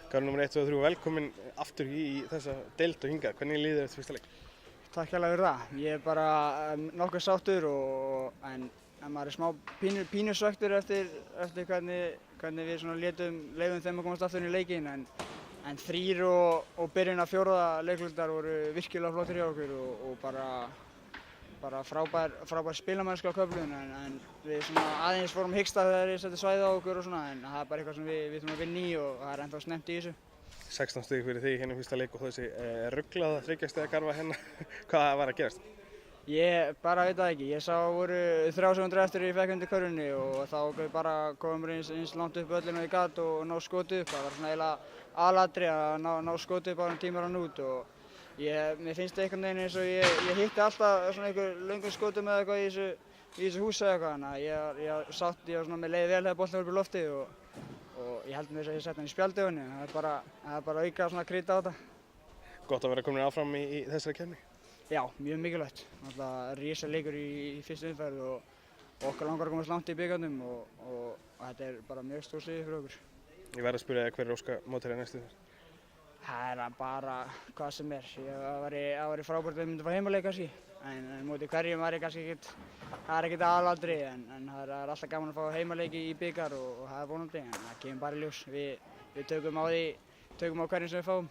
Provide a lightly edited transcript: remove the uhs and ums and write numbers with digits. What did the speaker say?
Gáru númer 1, 2 og 3, velkomin aftur í þessa deild og hingað. Hvernig líður þér eftir fyrsta leik? Takk hérlega fyrir það. Ég er bara nokkuð sáttur en maður er smá pínu svekktur eftir hvernig við leyfum þeim að komast aftur inn í leikinn en 3 og byrjun af 4. leiklutar voru virkilega flottir hjá okkur og bara frábær spilamennska á köflum en við aðeins fórum hiksta þegar ég setti svæði á okkur og en það er bara eitthvað sem við þurfum að vinna í og það er ennþá snemmt í þessu. 16 stig fyrir þig hérna í fyrsta leik og þessi ruglaða 3 stiga garfa hérna. Hvað var að gerast? Ég bara veit það ekki. Ég sá voru 3 sekúndur eftir ég fekk undir körfunni og þá bara komum við eins langt upp öllina ég gat og ná skoti upp. Það var eiginlega aðalatriði að ná skoti upp áður en tímar hann út og mér finnst einhvern veginn eins og ég hitti alltaf einhver löngum skotum eða eitthvað í þessu húsi eða eitthvað þannig að ég var með leið vel þegar boltinn var upp í loftið og ég held með þess að ég sett hann í spjaldöfunni. Það er bara auka krydda á þetta. Gott að vera komin áfram í þessari keppni. Já, mjög mikilvægt. Náttúrulega risa leikur í fyrstu umferð og okkur langar að komast langt í bikarnum og þetta er bara mjög stór sigur fyrir okkur. Ég verð að spyrja þig hver er óska mótherja næstu þér? Það er bara hvað sem er. Það væri frábært að við myndum fá heimaleik kannski en móti hverjum það er ekkert aðalatriði en það er alltaf gaman að fá heimaleiki í bikar og það er vonandi en það kemur bara í ljós. Við tökum á hverjum sem við fáum.